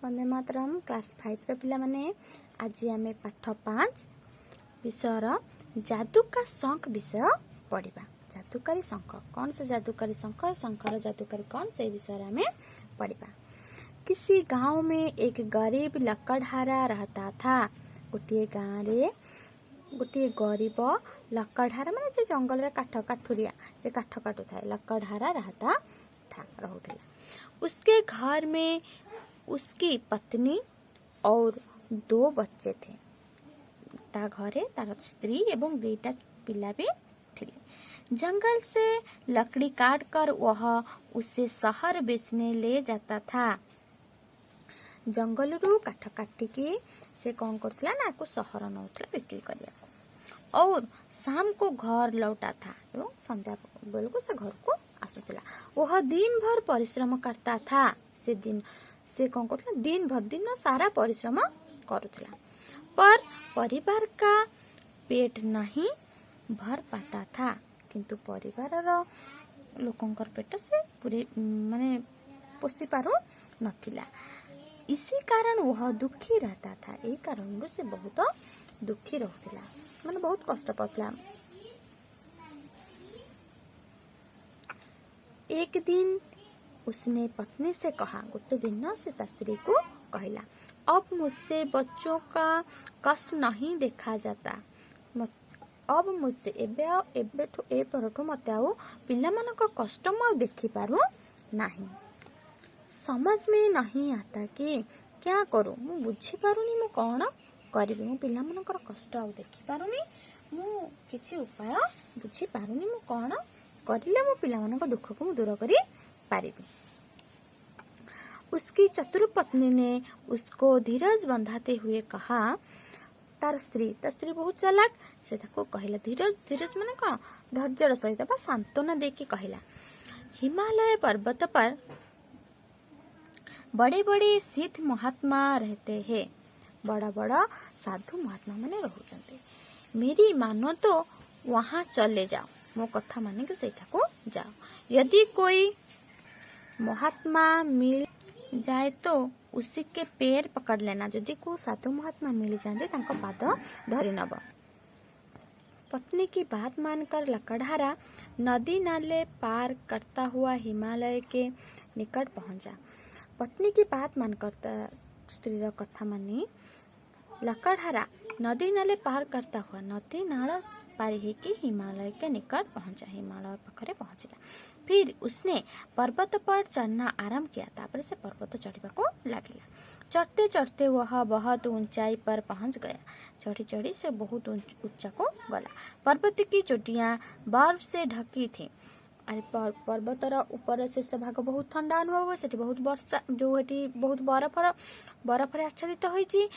Vande Mataram class 5 पिला माने आज आम पाठ 5 विषय जादू का शंख विषय पढ़ा। जादूकारी शंख कौन से जादूकारी शंख शंखर जादूकारी कौन से विषय आम पढ़ा। किसी गांव में एक गरीब लकड़हारा रहता था। गोटे गाँव रे गोटे गरीब लकड़हारा माने जो जंगल रे काठुरिया जे काठ काटू था लकड़हारा रहता था रहूला। उसके घर में उसकी पत्नी और 2 बच्चे थे। ता घरे तार स्त्री एवं 2टा पिला भी थिले। जंगल से लकड़ी काट कर वह उसे शहर बेचने ले जाता था। जंगल रू काठ काटिकी से कौन करथिला ना को शहर नौथला बिक्री करिया और शाम को घर लौटा था एवं संध्या बेल को से घर को आसुथिला। वह दिन भर परिश्रम करता था। से कौन करथिला दिन सारा परिश्रम करुथिला, पर परिवार का पेट नहीं भर पाता था। किंतु परिवार लोकंकर पेट से पूरे माने पोषी पारु नथिला। इसी कारण वह दुखी रहता था। यही कारण से बहुत दुखी रहूथिला, माने बहुत कष्ट पाउथिला। एक दिन उसने पत्नी से कहा, गोटे दिन से स्त्री को कहला, अब मुझसे बच्चों का कष्ट नहीं देखा जाता। अब मुझसे एबेठु ए परठु मते आउ पिलामानक कष्ट मु देखि पारु नहीं। समझ में नहीं आता कि क्या करूं। मु बुझी पारुनी मु कोन करिबि। मु पिलामानकर कष्ट आउ देखि पारुनी। मु किछि उपाय बुझी पारुनी। मु कोन करिले मु पिलामानक दुख को मु दूर करि पारिबि। उसकी चतुर पत्नी ने उसको धीरज बंधाते हुए कहा। तार स्त्री बहुत चालाक। से ताको कहला धीरज माने कौन धैर्यर सहित बा सांत्वना देकी कहला, हिमालय पर्वत पर बड़े बड़े सिद्ध महात्मा रहते हैं। बड़ा बड़ा साधु महात्मा माने रहउचंते। मेरी मानो तो वहां चले जाओ। मो कथा माने के सेठा को जाओ। यदि कोई महात्मा मिल जाए तो उसी के पैर पकड़ लेना। यदि को साधु महात्मा मिल जाते तांको पाद धरि नब। पत्नी की बात मानकर लकड़हारा नदी नाले पार करता हुआ हिमालय के निकट पहुंचा। पत्नी की बात मानकर स्त्री कथा मानी लकड़हारा नदी नाले पार करता हुआ नदी नाल पारी होकर हिमालय के निकट पहुंचा। हिमालय पाखरे पहुंचला। फिर उसने पर्वत पर चढ़ना आरंभ किया। तापर से पर्वत चढ़िबा को लागिला। चढ़ते चढ़ते वह बहुत ऊंचाई पर पहुंच गया। चढ़ी चढ़ी से बहुत ऊंचा को गला। पर्वत की चोटियां बर्फ से ढकी थी। अरे पर्वतर ऊपर शीर्ष भाग बहुत ठंडा अनुभव हुए। सेठी बहुत वर्षा जो एटी बहुत बरफ आच्छादित होईची।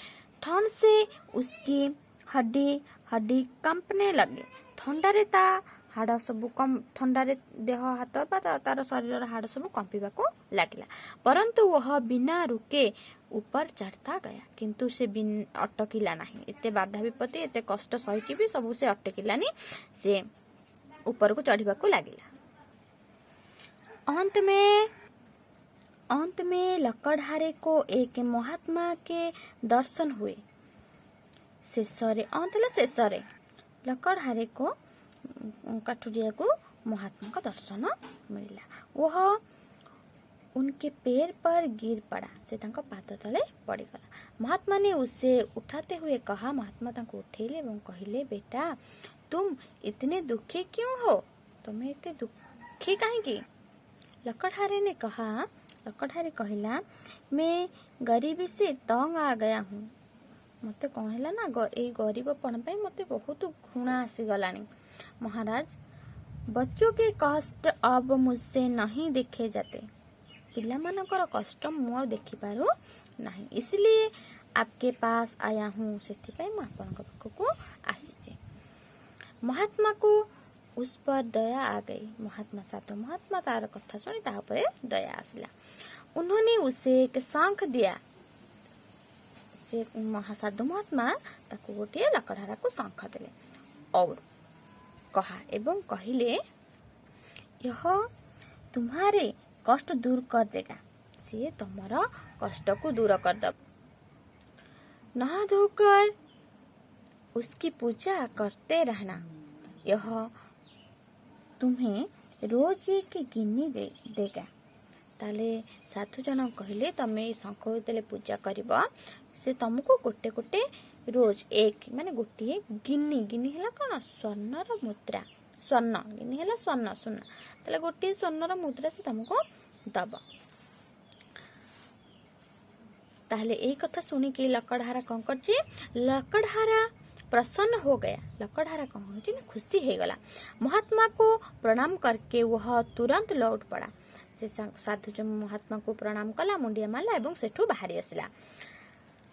ठंड से उसकी हड्डी कंपने लगे। थंडारे ता हाड़ सब थंडारे देह हाथ तार शरीर हाड़ सब कंपिबा को लागिला। परंतु वह बिना रुके ऊपर चढ़ता गया। किंतु से अटकिला नहीं। एते बाधा विपत्ति एते कष्ट सही भी सब से अटकिलानी। से ऊपर को चढ़िबा को लागिला। अंत में लकड़हारे को एक महात्मा के दर्शन हुए। शेषरे लकड़हारे को काठुरिया को महात्मा का दर्शन मिला। वह उनके पैर पर गिर पड़ा। से तांको पाद तले पड़गला। महात्मा ने उसे उठाते हुए कहा। महात्मा तांको उठेले एवं कहले, बेटा तुम इतने दुखी क्यों हो? तुम्हें इतने दुखी काहेकी? लकड़हारे कहला, मैं गरीबी से तंग आ गया हूँ। मते कौन है ना ए गरीबपण पे मते बहुत घृणा आसीगलानी। महाराज बच्चों के कष्ट अब मुझसे नहीं देखे जाते। पिलामानकर कष्ट मु देखि पारु नहीं। इसलिए आपके पास आया हूँ। सेथिपाई मु आपनक पाखकु आसीचे। महात्मा को उस पर दया आ गई। साधु महात्मा तार कथा सुनी ता ऊपर दया आसिला। उन्होंने उसे एक शंख दिया। से साधु महात्मा ताको गोटे लकड़हारा को शंख देले और कहा एवं कहले, यह तुम्हारे कष्ट दूर कर देगा। ସିଏ ତମର कष्टକୁ दूर कर दब। नहा धोकर उसकी पूजा करते रहना, यह तुम्हें रोज एक गिनी देगा। ताले साधु जन कहले तमे शंख जेतेले पूजा करिब से तुमको गोटे गोटे रोज एक माने गोटे गिनी गिनी हैला कोन स्वर्णर मुद्रा, स्वर्ण गिनी हैला स्वर्ण सुना, ताले गोटे स्वर्णर मुद्रा से तुमको दब। ताहले यही कथा सुनी कि लकड़हारा कौन करछि, लकड़हारा प्रसन्न हो गया। लकड़हारा कौन होछि ना खुशी हो गला। महात्मा को प्रणाम करके वह तुरंत लौट पड़ा। से साधु जो महात्मा को प्रणाम कला, मुंडिया मारला एवं सेठू बाहरी आसिला।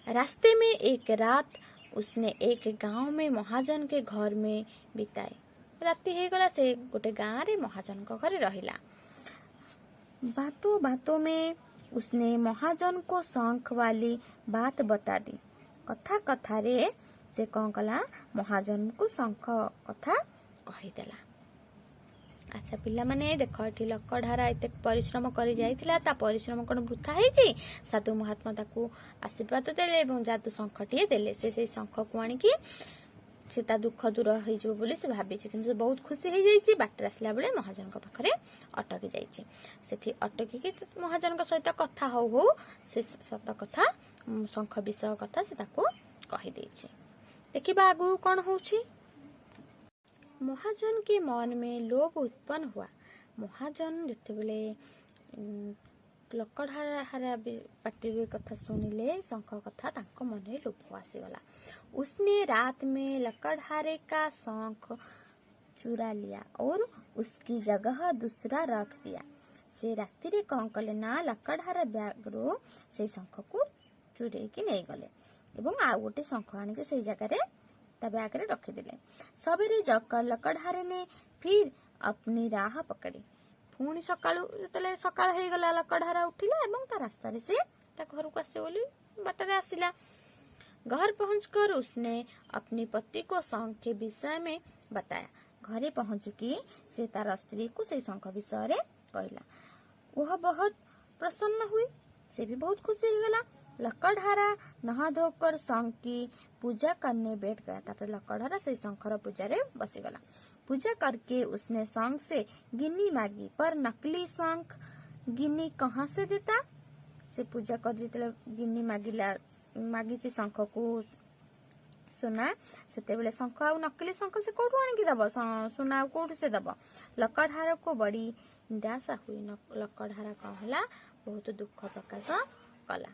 रास्ते में एक रात उसने एक गांव में महाजन के घर में बिताए। राति हो गला, से गोटे गाँव रे महाजन को घरे रहिला। बातों बातों में उसने महाजन को शंख वाली बात बता दी। कथा कथा रे से कौन कला महाजन को शंख कथा कहीदेला। अच्छा पिला माने देख एठी लकड़हारा एते परिश्रम करी जाइथिला, ता परिश्रम कोन वृथा हेछि। साधु महात्मा ताकू आशीर्वाद देले एवं जादू शंखटिए देले। से शंख को आनी कि से ता दुख दूर हो जो बोली से भाबी छि, किंतु बहुत खुशी हो जाइछि। बाटर आसला बेले महाजन को पाखरे अटकी जाइछि। सेठी अटकी कि महाजन को सहित कथा हो हो से सत कथा शंख विषय कथा से ताकू कहि देछि। देखिबा आगु कोन होछि। महाजन के मन में लोभ उत्पन्न हुआ। महाजन जते बेले लकड़हारा पार्टी कथा सुनिले शंख कथा तांको मन में लोभ आसीगला। उसने रात में लकड़हारे का शंख चुरा लिया और उसकी जगह दूसरा रख दिया। से राति रे कौन कले ना लकड़हारा बैग रो से शंख को चुरे की नहीं गले एवं आ गोटे शंख आनिके से जगह रे ता बैग रे रखी दिले। सबेरे जगकर लकड़हारे ने फिर अपनी राह पकड़ी। पुणी सकाळु जतले सकाळ हे गला लकड़हारा उठिला एवं ता रास्ता रे से ता घर को आसे बोली बाटरे आसिला। घर पहुंचकर उसने अपनी पति को शंख के विषय में बताया। घरे पहुंच की से तार स्त्री को से शंख विषय रे कहला। वह बहुत प्रसन्न हुई, से भी बहुत खुशी हो गला। लकड़हारा नहा धोकर शंख की पूजा करने बैठ गया। तापर लकड़हारा से शंखर पूजा रे बसी गला। पूजा करके उसने शंख से गिन्नी मांगी, पर नकली शंख गिन्नी कहाँ से देता। से पूजा कर जितले गिन्नी मागी शंख को सुना सेते बेले शंख आ नकली शंख से कोठू आनिकी दब, सुना कोठू से दब। लकड़हारा को बड़ी निराशा हुई। लकड़हारा कौन होला बहुत दुख प्रकाश कला।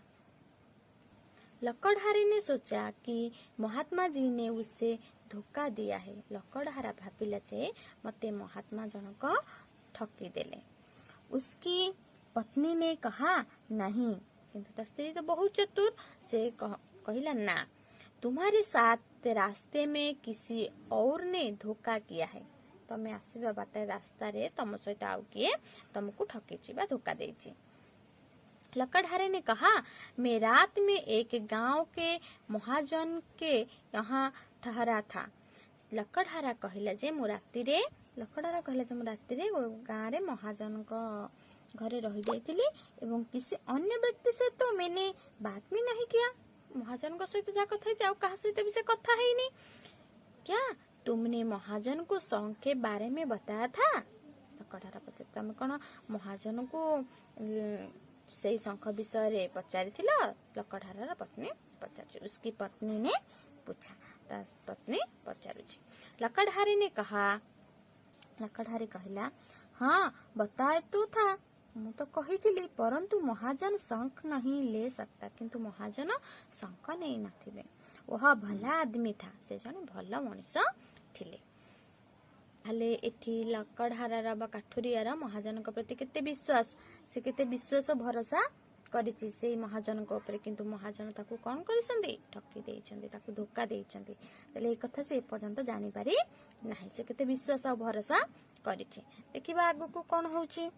लकड़हारे ने सोचा कि महात्मा जी ने उससे धोखा दिया है। लकड़हारा भाविला जे मते महात्मा जनक ठकी देले। उसकी पत्नी ने कहा नहीं, किंतु स्त्री तो बहुत चतुर से कहिला ना, तुम्हारे साथ रास्ते में किसी और ने धोखा किया है। तमे आसीबा बाटे रास्ता रे तम सहित आउ किए तुमको ठकेछि बा धोखा देछि। लकड़हारे ने कहा मैं रात में एक गांव के महाजन के यहाँ ठहरा था। लकड़हारा कहला जे मु राति रे लकड़हारा कहला जे मु राति रे गांव रे महाजन को घरे रही जाइथिली एवं किसी अन्य व्यक्ति से तो मैंने बात भी नहीं किया। महाजन को सहित जा कथा जाओ कहा सहित भी से कथा है नहीं। क्या तुमने महाजन को शंख के बारे में बताया था। लकड़हारा पचार तमे कौन महाजन को से शंख विषय रे पचारिथिला। लकड़हारा पत्नी पचार, उसकी पत्नी ने पूछा, ता पत्नी पचारुछि। लकड़हारे ने कहा, लकड़हारे कहला हाँ बताए तो था, मु तो कही परंतु महाजन शंख नहीं ले सकता। किंतु महाजन शंख नहीं नथिले। वह भला आदमी था, से जने भल मनीष थिले। हाले एठी लकड़हारा बा काठुरियार महाजन प्रति केते विश्वास, से केते विश्वास भरोसा करिछि से महाजन को ऊपर। किंतु महाजन ताकू कौन करिसंदी ठकी देइछंदी, ताकू धोखा देइछंदी। तले ए कथा से पर्यंत जानि पारि नाही, से केते विश्वास और भरोसा करिछि। देखिबा आगु को कौन होउछि।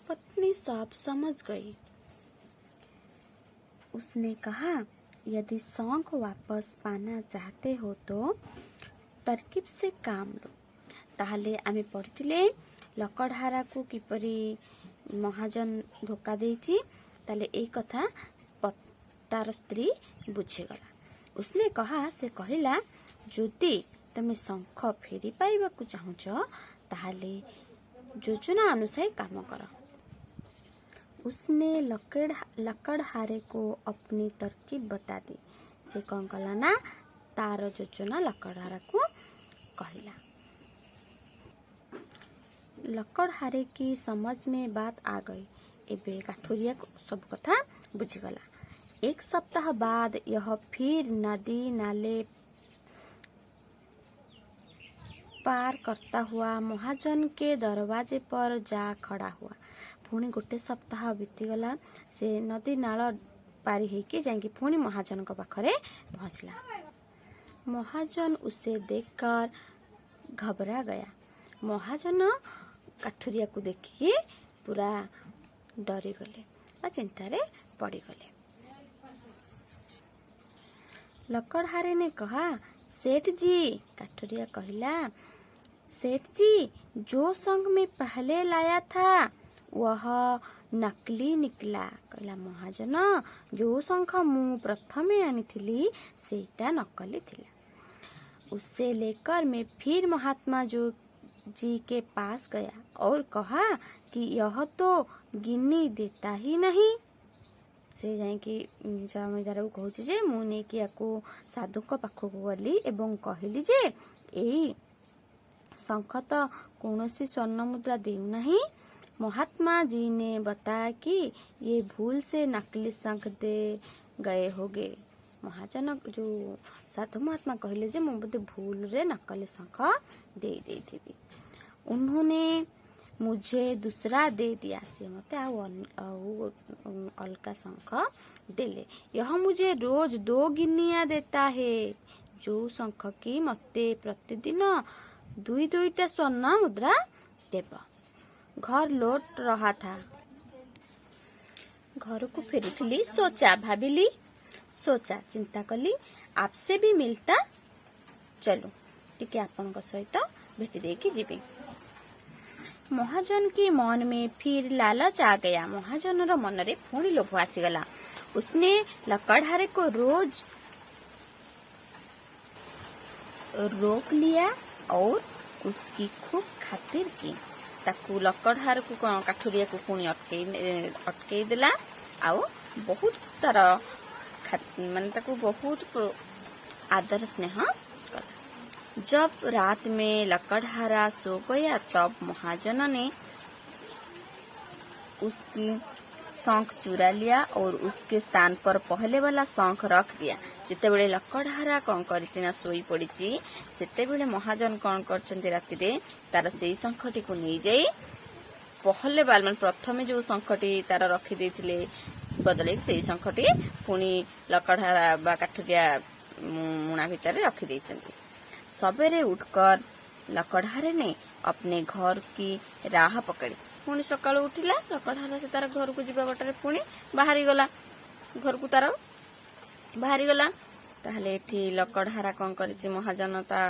पत्नी सब समझ गई। उसने कहा यदि शंख वापस पाना चाहते हो तो तरकीब से काम लो। ताहले आमे पढ़िथिले लकड़हारा को किपरि महाजन धोखा देछि ताले एई कथा तार स्त्री बुझीगला। उसने कहा से कहिला जदि तमे शंख फेरी पाइबाकू चाहुछ ताहले योजना अनुसार काम कर। उसने लकड़हारे को अपनी तरकीब बता दी। से कौन कला ना तार योजना लकड़हारा को कहला। लकड़हारे की समझ में बात आ गई। एबे काठुरिया को सब कथा बुझीगला। एक सप्ताह बाद यह फिर नदी नाले पार करता हुआ महाजन के दरवाजे पर जा खड़ा हुआ। पुणी गोटे सप्ताह बीतीगला। से नदी नाल पारी होके जाके पुणी महाजन को पाखरे पहुंचला। महाजन उसे देखकर घबरा गया। महाजन काठुरिया को देखिए पूरा डरी गले और चिंतारे पड़ी गले। लकड़हारे ने कहा सेठ जी, काठुरिया कहला सेठ जी जो संग में पहले लाया था वह नकली निकला। कहला महाजन जो शंख मु प्रथमे आनीथिली सेटा नकली थिला। उससे लेकर मैं फिर महात्मा जो जी के पास गया और कहा कि यह तो गिनी देता ही नहीं। से जाइकी जमीदार को कहूँ जे मु नेकी याकू साधु को पाखक गली एवं कहली जे एई शंख तो कौनसी स्वर्ण मुद्रा देउ नहीं। महात्मा जी ने बताया कि ये भूल से नकली शंख दे गए होगे। महाजन जो साधु महात्मा कहले जे मु बोधे भूल रे नकली शंख दे देथिबी। उन्होंने मुझे दूसरा दे दिया। से मते अलका शंख देले। यह मुझे रोज 2 गिनिया देता है। जो शंख की मते प्रतिदिन 2-2टा स्वर्ण मुद्रा देव। घर लौट रहा था। घर को फेरी सोचा चिंता कली आपसे भी मिलता चलो टिके आपन सहित भेटी देकी जीवी। महाजन के मन में फिर लालच आ गया। महाजन रो मन रे पुणी लोभ आसीगला। उसने लकड़हारे को रोज रोक लिया और उसकी खूब खातिर की। ताकू लकड़हार को काठुरिया को पुणी अटकई देला। आउ बहुत तार माने ताकू बहुत आदर स्नेह कला। जब रात में लकड़हारा सो गया तब महाजन ने उसकी शंख चुरा लिया और उसके स्थान पर पहले वाला शंख रख दिया। जितेबेले लकड़हारा कौन करिछि सोई पड़िछि सेतेबेले महाजन कौन करछन्ति राति रे तार सेई शंखटी को नहीं जाई पहले वाल मान प्रथमे जो शंखटी तार रखी देथिले बदले सेई शंखटी पुणी लकड़हारा बा काठुरिया मुना भितर रखी देछन्ति। सवेरे उठकर लकड़हारे ने अपने घर की राह पकड़ी। पुणी सकाळु उठिला लकड़हारा से तार घर को जीवा बटारे पुणी बाहरी गला। घर को तार बाहरी गला। ताहले एठी लकड़हारा कौन करिछि महाजन ता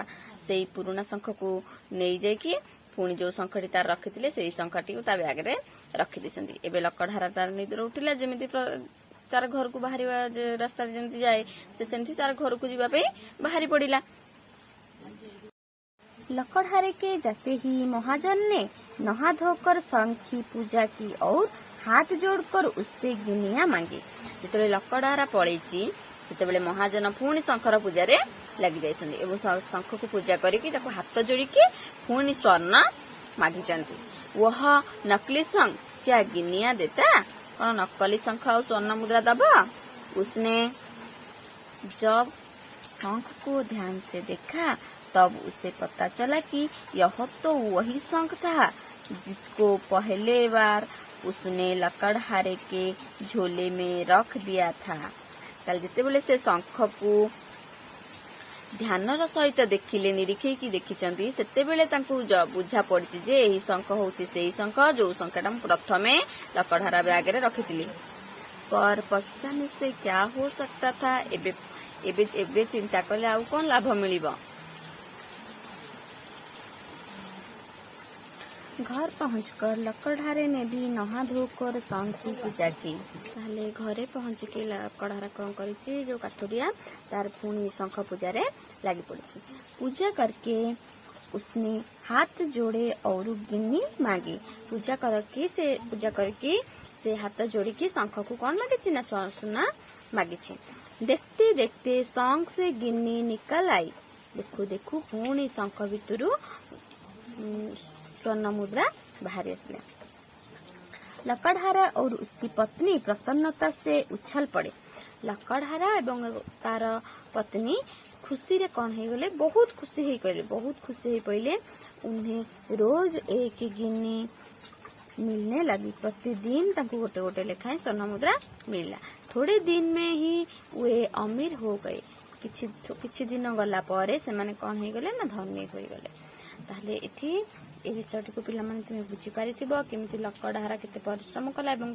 सेई पुराना शंख को नहीं जाइकी पुणी जो शंखटी तार रखिथिले सेई शंखटी ता बैग रे रखि दिसंती। एबे लकड़हारा तार निद्र उठिला जेमिति तार घर को बाहरी रास्ता जेमिति जाए से सेमति तार घर को जीवा पे बाहरी पड़िला। लकड़हारे के जाते ही महाजन ने नहा धोकर शंख की पूजा की और हाथ जोड़कर उससे गिनिया मांगी। जिते लकड़हारा पलैछि सेतेबेले महाजन पुणी शंखर पूजा रे लगी जाइछन्ति एवं शंख को पूजा करिकि ताको हाथ जोड़िकी पुणी स्वर्ण मागिचन्ति। वह नकली शंख क्या गिनिया देता? कौन नकली शंख और स्वर्ण मुद्रा दबा? उसने जब शंख को ध्यान से देखा तब उसे पता चला कि यह तो वही शंख था जिसको पहले बार उसने लकड़हारे के झोले में रख दिया था। ताल जितेबेले से शंख को ध्यानर सहित देखिले निरीक्षे देखिचंती सेतेबेले तांकू बुझा पड़िछि जे एही शंख होछि सेही शंख जो शंखटा प्रथमे लकड़हारा बैग रे रखिथिली। पर पछताने से क्या हो सकता था? एबे चिंता कले आउ कोन लाभ मिलिबो? घर पहुंचकर लकड़हारे ने भी नहा धोकर शंख की पूजा की। ताहले घरे पहुंचिके लकड़हारा कौन करी जो काठुरिया तार पुणी शंख पूजा लगी पड़ी। पूजा करके उसने हाथ जोड़े और गिन्नी मांगी। पूजा करके से हाथ जोड़ी की शंख को कौन मांगी ना सुना मांगी। देखते देखते शंख से गिन्नी निकल आई। देखू देखू पुणी शंख भितरु स्वर्ण मुद्रा बाहर आसला। लकड़हारा और उसकी पत्नी प्रसन्नता से उछल पड़े। लकड़हारा एवं तार पत्नी खुशी रे कौन हो गले बहुत खुशी हो पड़े। उन्हें रोज एक गिन्नी मिलने लगी। प्रतिदिन तांको गोटे गोटे लेखाएं स्वर्ण मुद्रा मिलला। थोड़े दिन में ही वे अमीर हो गए। किछि दिन गला परे से माने कौन हो गले ना धनी हो गले। ताहले एठी ए विषयटी को पिला माने तुम बुझी पारिथिबो केमिति लकड़हारा केते परिश्रम कला एवं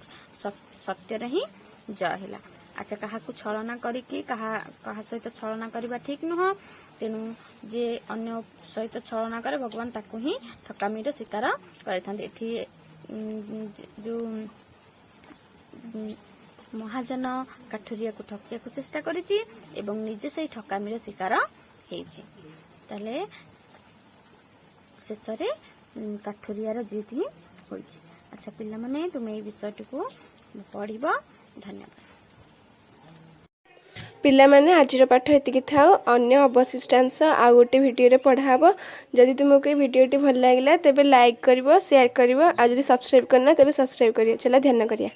सत्य रे ही जय हैला। अच्छा कहा को छलना करी कि कहा सहित छलना करबा ठीक नुह। तेनु जे अन्य सहित छलना करे भगवान ताको ही ठकामीर शिकार करथांते। एठी जो महाजन काठुरिया को ठकिया को चेष्टा करिछि एवं निजे से ठकामीर शिकार हेछि। ताले शेष रे काठुरियार जीत ही होइछि। अच्छा पिला माने तुम ए विषयटी को पढ़िबो। धन्यवाद। पिलामाने आजिर पाठ एतिकी थाओ। अन्य अवशिष्टांश आउ गोटे भिडियो पढ़ाब। जदि तुमको भिडियोटी भल लगे तेबे लाइक करिवो शेयर करिवो। आ जदि सब्सक्राइब करना तेबे सब्सक्राइब करियो। चला ध्यान करिया।